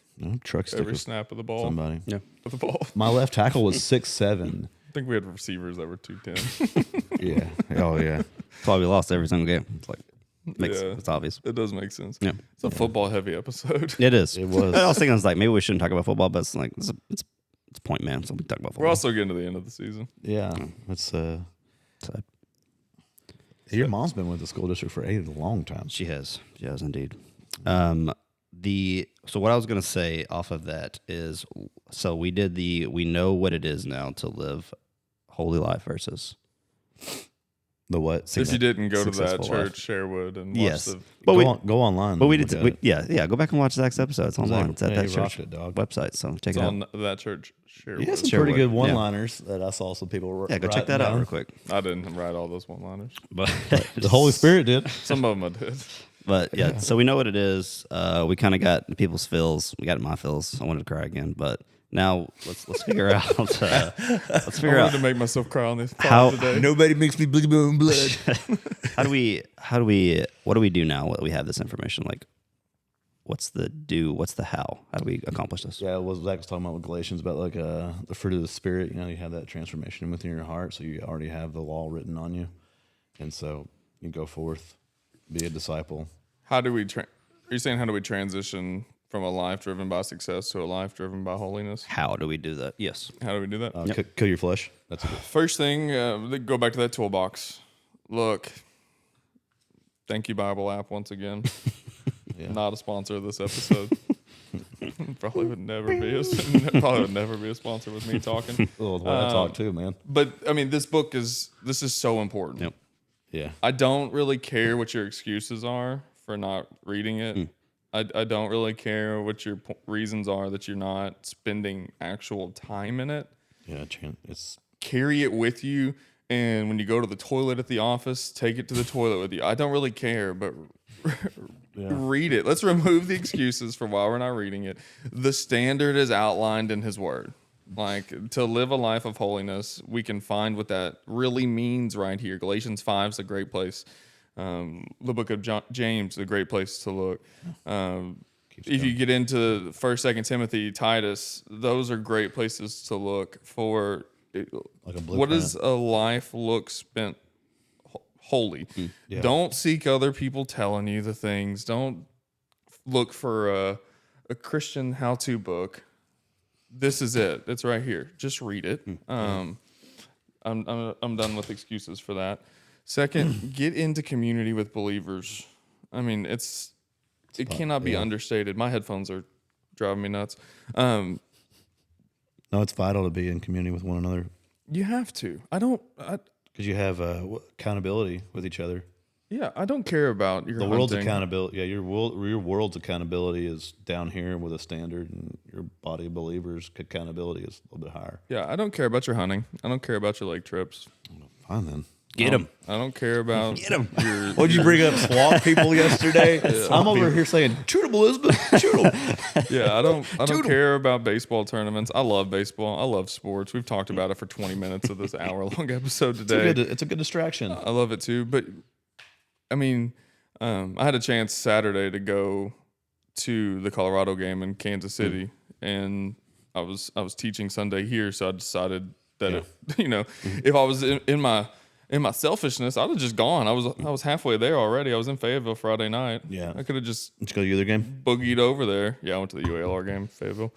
snap of the ball. Somebody. Yeah. Of the ball. My left tackle was 6'7". I think we had receivers that were 210. Yeah. Oh yeah. That's why we lost every single game. It's like it's obvious. It does make sense. Yeah. It's a football heavy episode. It is. It was. I was thinking, I was like, maybe we shouldn't talk about football, but it's like it's Pointman, so we talk about football. We're also getting to the end of the season. Yeah. It's sad. Your mom's been with the school district for a long time. She has indeed. So what I was going to say off of that is, so we know what it is now to live holy life versus the what? If you didn't go to that church, life. Sherwood, and watch go online. But we did. Go back and watch Zach's episode. It's online. It's at that church website. So check it out. On that church. Sherwood. He has some pretty good one-liners that I saw some people. Yeah, go check that out real quick. I didn't write all those one-liners, but the Holy Spirit did. Some of them I did. But yeah, so we know what it is. We kind of got people's feels. We got my feels. I wanted to cry again, but Now let's figure out. Let's figure I out wanted to make myself cry on this how- pod today. Nobody makes me bleed my own blood. what do we do now that we have this information? Like, what's the how? How do we accomplish this? Yeah, what Zach was talking about with Galatians about like the fruit of the Spirit. You know, you have that transformation within your heart, so you already have the law written on you, and so you go forth, be a disciple. How do we? Are you saying how do we transition from a life driven by success to a life driven by holiness? How do we do that? Yes. How do we do that? Kill your flesh. That's a good. First thing, go back to that toolbox. Look, thank you Bible app once again. Yeah. Not a sponsor of this episode. Probably would never be a sponsor with me talking. Well, the way I talk too, man. But I mean, this is so important. Yep. Yeah. I don't really care what your excuses are for not reading it. I don't really care what your reasons are that you're not spending actual time in it. Yeah, it's Carry it with you, and when you go to the toilet at the office, take it to the toilet with you. I don't really care, but read it. Let's remove the excuses for why we're not reading it. The standard is outlined in His Word. Like, to live a life of holiness, we can find what that really means right here. Galatians 5 is a great place. The book of James, a great place to look. If you get into 1st, 2nd Timothy, Titus, those are great places to look for. What does a life look spent holy? Yeah. Don't seek other people telling you the things. Don't look for a Christian how-to book. This is it. It's right here. Just read it. I'm done with excuses for that. Second, get into community with believers. I mean, it cannot be understated. My headphones are driving me nuts. No, it's vital to be in community with one another You have to. because you have accountability with each other. Yeah, I don't care about your The world's hunting. accountability. Yeah, your world's accountability is down here with a standard, and your body of believers' accountability is a little bit higher. Yeah, I don't care about your hunting. I don't care about your lake trips. Fine then. Get him. I don't care about Get 'em. your What'd you bring up, SWAT people yesterday? I'm over here saying, shoot 'em, Elizabeth, shoot 'em. Yeah, I don't care about baseball tournaments. I love baseball. I love sports. We've talked about it for 20 minutes of this hour-long episode today. It's a good distraction. I love it too. But I mean, I had a chance Saturday to go to the Colorado game in Kansas City, and I was teaching Sunday here, so I decided that if I was in my selfishness, I'd have just gone. I was halfway there already. I was in Fayetteville Friday night. Yeah. I could have just Did you go to the other game? boogied over there. Yeah, I went to the UALR game in Fayetteville.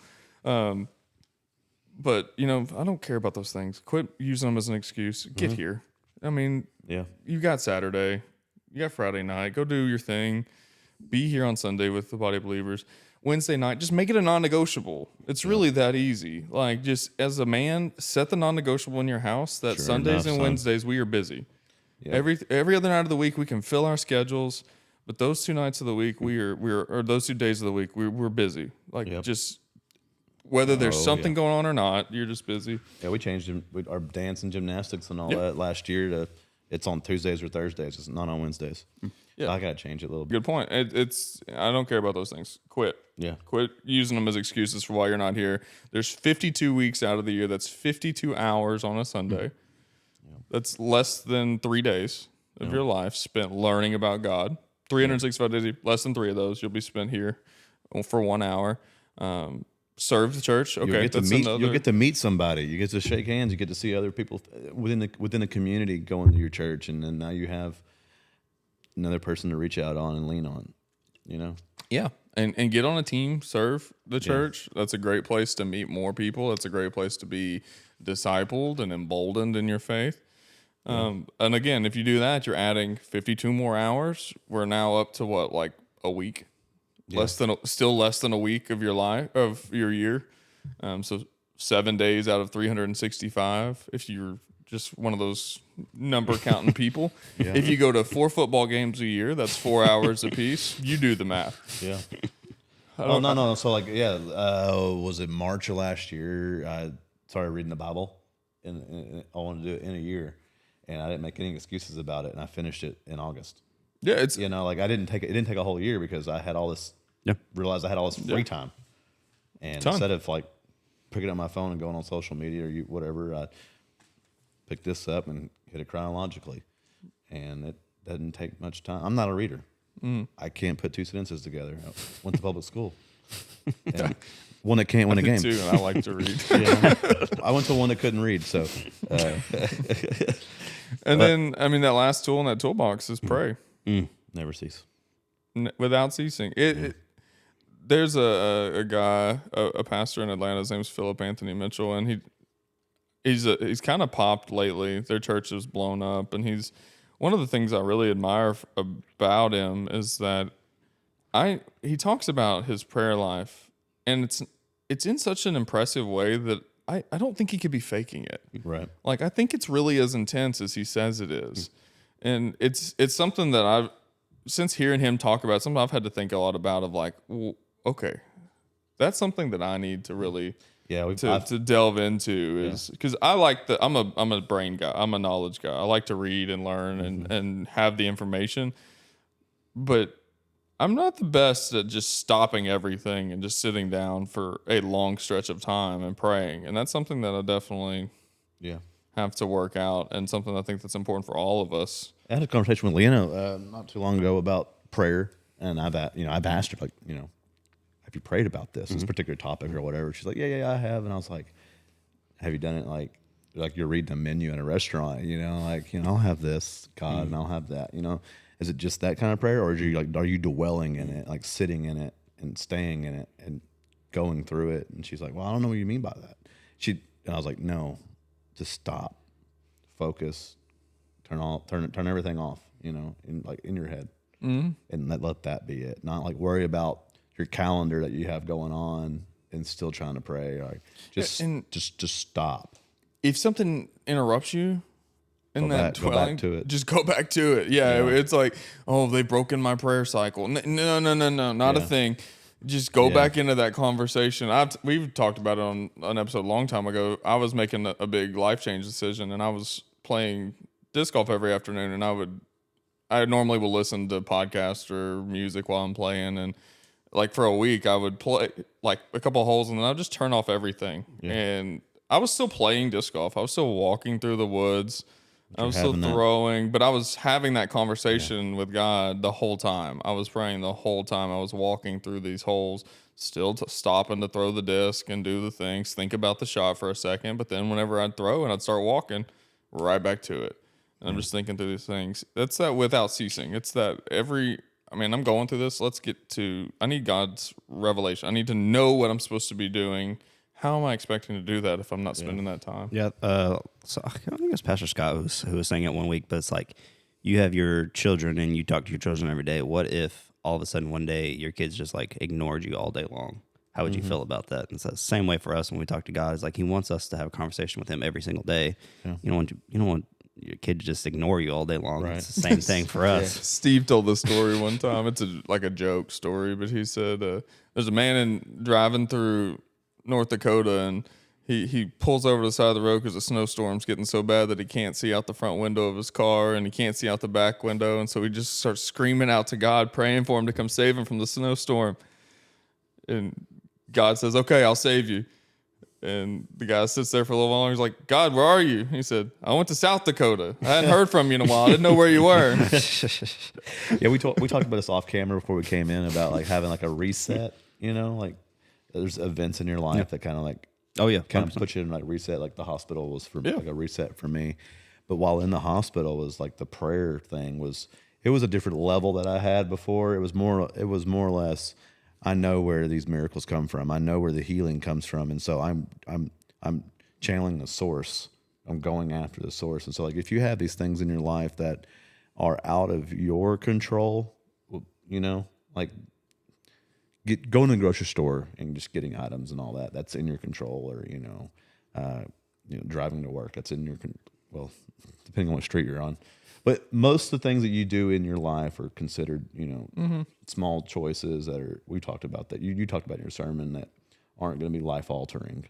But I don't care about those things. Quit using them as an excuse. Get here. I mean, Yeah. you got Saturday, you got Friday night. Go do your thing. Be here on Sunday with the body of believers. Wednesday night, just make it a non-negotiable. It's really that easy. Like, just as a man, set the non-negotiable in your house that Sure Sundays enough, and son. Wednesdays we are busy. Yeah. Every other night of the week we can fill our schedules, but those 2 nights of the week or those 2 days of the week we're busy. Like, Yep. just whether there's something going on or not, you're just busy. Yeah, we changed our dance and gymnastics and all that last year to it's on Tuesdays or Thursdays. It's not on Wednesdays. Yeah. I got to change it a little bit. Good point. I don't care about those things. Quit. Yeah. Quit using them as excuses for why you're not here. There's 52 weeks out of the year. That's 52 hours on a Sunday. That's less than 3 days of your life spent learning about God. 365 days, less than 3 of those you'll be spent here for 1 hour. Serve the church. Okay, You'll get to meet somebody. You get to shake hands. You get to see other people within the community going to your church, and then now you have another person to reach out on and lean on. Yeah. And get on a team, serve the church. That's a great place to meet more people. That's a great place to be discipled and emboldened in your faith. And again, if you do that, you're adding 52 more hours. We're now up to what, like a week? Still less than a week of your year. So 7 days out of 365. If you're just one of those number counting people. If you go to 4 football games a year, that's 4 hours apiece. You do the math. Yeah. No. So was it March of last year? I started reading the Bible, and I wanted to do it in a year, and I didn't make any excuses about it, and I finished it in August. Yeah, it's I didn't take it. It didn't take a whole year because I had all this. Yeah. Realized I had all this free time, and Ton. instead of picking up my phone and going on social media or whatever, I pick this up and hit it chronologically. And it doesn't take much time. I'm not a reader. I can't put two sentences together. I went to public school. And one that can't win a game. Too, and I like to read. Yeah. I went to one that couldn't read, so. And then, I mean, that last tool in that toolbox is pray. Never cease. Without ceasing. There's a guy, a pastor in Atlanta. His name's Philip Anthony Mitchell, and he's kind of popped lately. Their church has blown up, and he's one of the things I really admire about him is that he talks about his prayer life, and it's in such an impressive way that I don't think he could be faking it. Right. Like, I think it's really as intense as he says it is. And it's something that since hearing him talk about, something I've had to think a lot about of like, well, okay, that's something that I need to really to delve into is because I'm a brain guy. I'm a knowledge guy. I like to read and learn and have the information, but I'm not the best at just stopping everything and just sitting down for a long stretch of time and praying. And that's something that I definitely have to work out, and something I think that's important for all of us. I had a conversation with Leanna not too long ago about prayer, and I've asked her, like, have you prayed about this particular topic or whatever? She's like, yeah, I have. And I was like, have you done it like you're reading a menu in a restaurant? I'll have this, God, and I'll have that. Is it just that kind of prayer, or are you dwelling in it, like sitting in it and staying in it and going through it? And she's like, well, I don't know what you mean by that. And I was like, no, just stop, focus, turn everything off, in your head, and let that be it. Not like worry about your calendar that you have going on and still trying to pray. Like just stop. If something interrupts you in go that back, dwelling, go back to it. Just go back to it. Yeah. It's like, oh, they've broken my prayer cycle. No, not a thing. Just go back into that conversation. We've talked about it on an episode a long time ago. I was making a big life change decision, and I was playing disc golf every afternoon, and I normally will listen to podcasts or music while I'm playing, and like for a week I would play like a couple holes and then I'd just turn off everything. And I was still playing disc golf. I was still walking through the woods. I was still throwing, but I was having that conversation with God the whole time. I was praying the whole time. I was walking through these holes, still stopping to throw the disc and do the things, think about the shot for a second. But then whenever I'd throw and I'd start walking, right back to it. And I'm just thinking through these things. That's that without ceasing. It's that I'm going through this. I need God's revelation. I need to know what I'm supposed to be doing. How am I expecting to do that if I'm not spending that time? Yeah. So I think it was Pastor Scott who was saying it one week, but it's like you have your children and you talk to your children every day. What if all of a sudden one day your kids just like ignored you all day long? How would you feel about that? And it's the same way for us when we talk to God. It's like He wants us to have a conversation with Him every single day. Yeah. You don't want your kid to just ignore you all day long. Right. It's the same thing for us. Steve told this story one time. It's like a joke story, but he said there's a man driving through North Dakota, and he pulls over to the side of the road because the snowstorm's getting so bad that he can't see out the front window of his car and he can't see out the back window. And so he just starts screaming out to God, praying for him to come save him from the snowstorm. And God says, okay, I'll save you. And the guy sits there for a little while. He's like, God, where are you? He said, I went to South Dakota. I hadn't heard from you in a while. I didn't know where you were. Yeah, we talked about this off camera before we came in about like having like a reset, like there's events in your life that kind of like, kind of put you in like reset. Like the hospital was for like a reset for me. But while in the hospital was like the prayer thing it was a different level that I had before. It was more or less, I know where these miracles come from. I know where the healing comes from. And so I'm channeling the source. I'm going after the source. And so like if you have these things in your life that are out of your control, like going to the grocery store and just getting items and all that, that's in your control. Or, driving to work, that's in your depending on what street you're on. But most of the things that you do in your life are considered, small choices that are, we talked about that. You talked about in your sermon that aren't going to be life altering,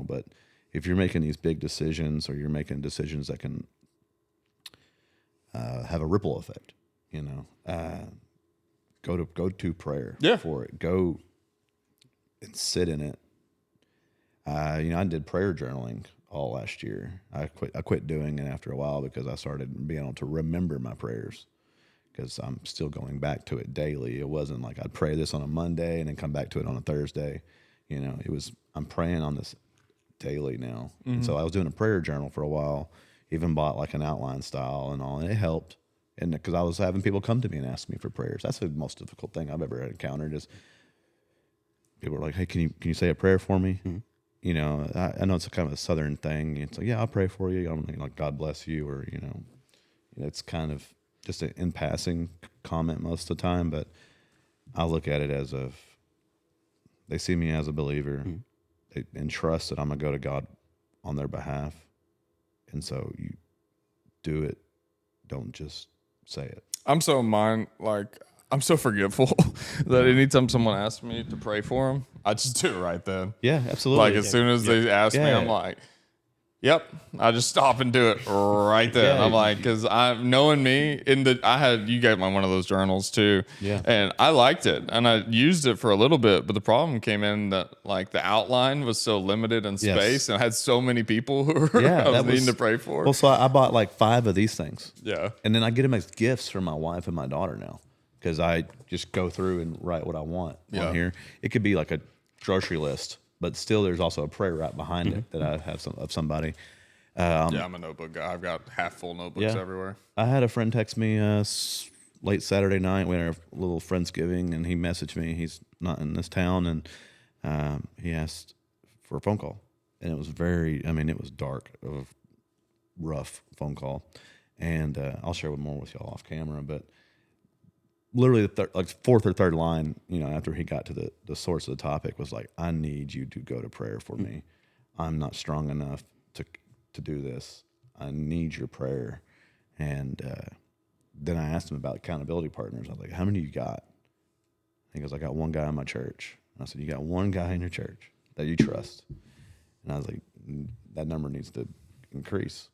but if you're making these big decisions or you're making decisions that can have a ripple effect, go to prayer for it. Go and sit in it. I did prayer journaling all last year. I quit doing it after a while because I started being able to remember my prayers, because I'm still going back to it daily. It wasn't like I'd pray this on a Monday and then come back to it on a Thursday. I'm praying on this daily now. And so I was doing a prayer journal for a while, even bought like an outline style and all, and it helped. And because I was having people come to me and ask me for prayers. That's the most difficult thing I've ever encountered, is people are like, hey, can you say a prayer for me? I know it's a kind of a Southern thing. It's like, yeah, I'll pray for you. I'm like, God bless you. Or, it's kind of just an in passing comment most of the time, but I look at it as they see me as a believer and trust that I'm going to go to God on their behalf. And so you do it. Don't just say it. I'm so forgetful that anytime someone asks me to pray for them, I just do it right then. Yeah, absolutely. Like as soon as they ask me, I'm like, yep. I just stop and do it right then. I'm like, because knowing me, you gave me one of those journals too. Yeah. And I liked it and I used it for a little bit, but the problem came in that like the outline was so limited in space and I had so many people who I was needing to pray for. Well, so I bought like 5 of these things. Yeah. And then I get them as gifts from my wife and my daughter now, because I just go through and write what I want on here. It could be like a grocery list, but still there's also a prayer right behind it that I have of somebody. I'm a notebook guy. I've got half full notebooks everywhere. I had a friend text me late Saturday night. We had a little Friendsgiving, and he messaged me. He's not in this town, and he asked for a phone call. And it was it was dark, a rough phone call. And I'll share more with y'all off camera, but literally the fourth or third line, after he got to the source of the topic, was like, I need you to go to prayer for me. I'm not strong enough to do this. I need your prayer. And then I asked him about accountability partners. I was like, how many you got? He goes, I got one guy in my church. And I said, you got one guy in your church that you trust? And I was like, that number needs to increase.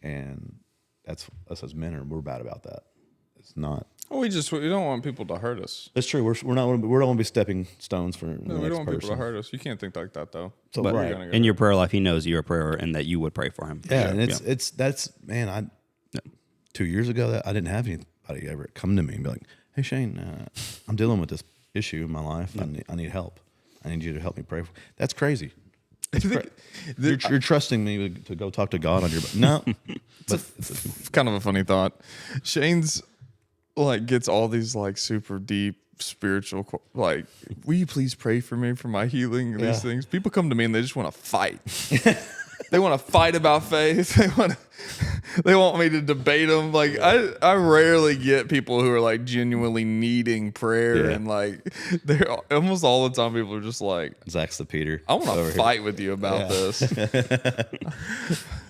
And that's us as men we're bad about that. It's not. Well, we don't want people to hurt us. That's true. We don't want to be stepping stones for the next we don't want person. people to hurt us. You can't think like that though. So but in your prayer life, he knows you're a prayer and that you would pray for him. Yeah, and 2 years ago that I didn't have anybody ever come to me and be like, hey Shane, I'm dealing with this issue in my life. I need help. I need you to help me pray for. That's crazy. You're trusting me to go talk to God on your no. It's kind of a funny thought. Shane's gets all these super deep spiritual will you please pray for me for my healing and these things. People come to me and they just want to fight. They want to fight about faith. They want me to debate them. I rarely get people who are genuinely needing prayer and they're almost all the time people are just like, Zach's the Peter. I want to fight with you about this.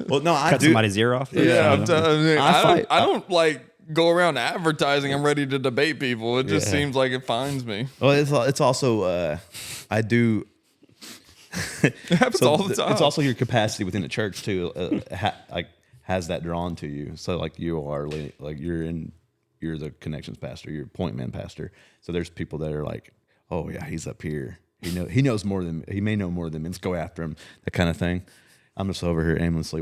Well, no, I cut somebody's ear off. Yeah, I don't go around advertising I'm ready to debate people. It just seems like it finds me. Well, it's also I do. It happens all the time. It's also your capacity within the church too, has that drawn to you. So you are you're the connections pastor, you're Pointman pastor. So there's people that are like, oh yeah, he's up here. He knows more than he may know more than me. Let's go after him. That kind of thing. I'm just over here aimlessly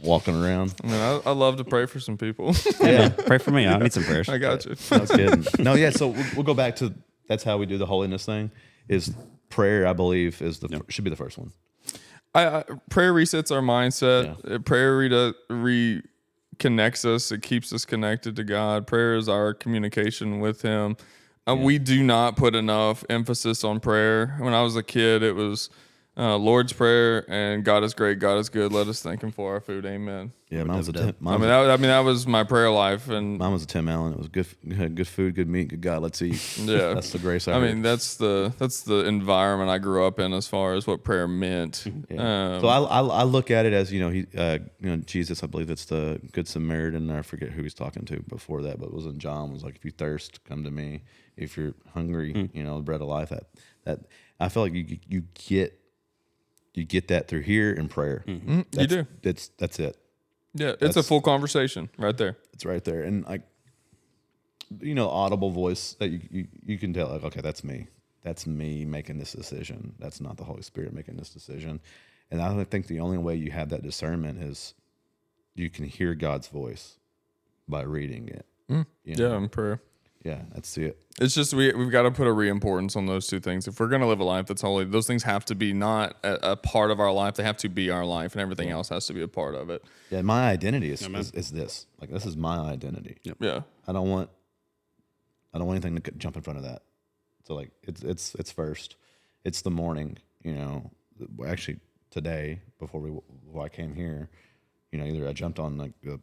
walking around. I love to pray for some people. Yeah, pray for me. I need some prayers. I got you. I was kidding. No, yeah. So we'll go back to that's how we do the holiness thing. Is prayer? I believe should be the first one. Prayer resets our mindset. Yeah. Prayer reconnects us. It keeps us connected to God. Prayer is our communication with Him. We do not put enough emphasis on prayer. When I was a kid, it was Lord's Prayer and God is great, God is good. Let us thank Him for our food. Amen. Yeah, mine was that was my prayer life, and mine was a Tim Allen. It was good food, good meat, good God. Let's eat. Yeah, that's the grace. That's the environment I grew up in as far as what prayer meant. Yeah. So I look at it as Jesus. I believe it's the Good Samaritan. I forget who he's talking to before that, but it was in John. It was like, if you thirst, come to me. If you're hungry, the bread of life. That I feel like you get that through here in prayer. Mm-hmm. You do. That's it. Yeah, it's a full conversation right there. It's right there, and audible voice that you can tell. Okay, that's me. that's me making this decision. That's not the Holy Spirit making this decision. And I think the only way you have that discernment is you can hear God's voice by reading it. You know? Yeah, in prayer. Yeah, that's it. It's just we've got to put a re-importance on those two things. If we're going to live a life that's holy, those things have to be not a part of our life. They have to be our life, and everything else has to be a part of it. Yeah, my identity is this. Like, this is my identity. Yeah. I don't want anything to jump in front of that. So like it's first. It's the morning, you know. Actually, today before I came here, you know, either I jumped on like the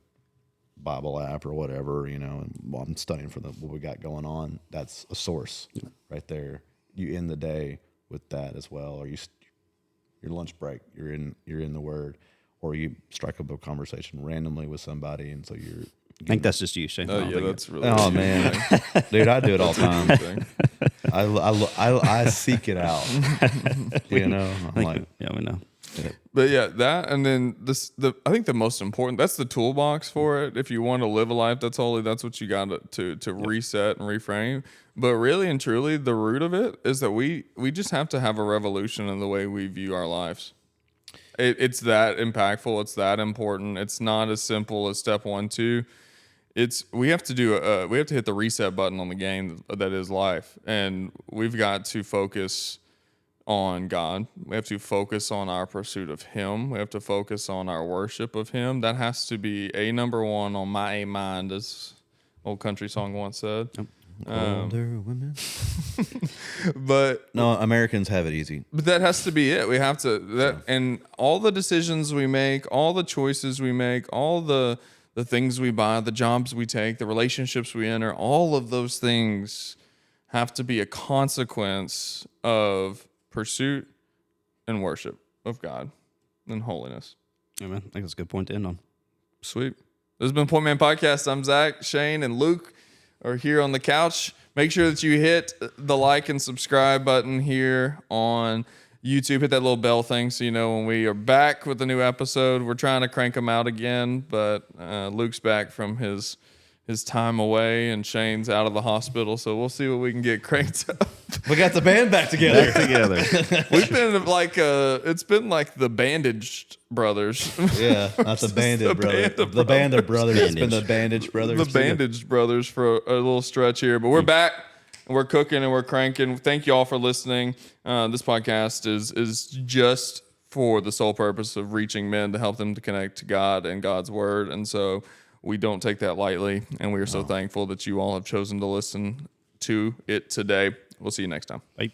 Bible app or whatever, you know, and while I'm studying for what we got going on, that's a source right there. You end the day with that as well, or your lunch break, you're in the Word, or you strike up a conversation randomly with somebody, and so you're. I think that's just you, Shane. Oh yeah, that's really. Oh man, dude, I do it all the time. I seek it out. You know, I'm like, yeah, we know. But yeah, that, and then I think the most important, that's the toolbox for it. If you want to live a life that's holy, that's what you got to reset and reframe. But really and truly, the root of it is that we just have to have a revolution in the way we view our lives. It's that impactful. It's that important. It's not as simple as step 1, 2. We have to hit the reset button on the game that is life, and we've got to focus on God. We have to focus on our pursuit of Him. We have to focus on our worship of Him. That has to be number 1 on my mind, as old country song once said. older women. But no, Americans have it easy. But that has to be it. We have to and all the decisions we make, all the choices we make, all the things we buy, the jobs we take, the relationships we enter, all of those things have to be a consequence of pursuit and worship of God and holiness. Amen. I think that's a good point to end on. Sweet. This has been Pointman Podcast. I'm Zach, Shane, and Luke are here on the couch. Make sure that you hit the like and subscribe button here on YouTube. Hit that little bell thing so you know when we are back with a new episode. We're trying to crank them out again, but Luke's back from his time away, and Shane's out of the hospital, so we'll see what we can get cranked up. We got the band back together. We've been like it's been like the Bandaged Brothers. Yeah, not the Banded Brothers. The Banded Brothers. It's been the Bandaged Brothers. The Bandaged Brothers for a little stretch here, but we're back and we're cooking and we're cranking. Thank you all for listening. This podcast is just for the sole purpose of reaching men to help them to connect to God and God's word, and so we don't take that lightly, and we are so thankful that you all have chosen to listen to it today. We'll see you next time. Bye.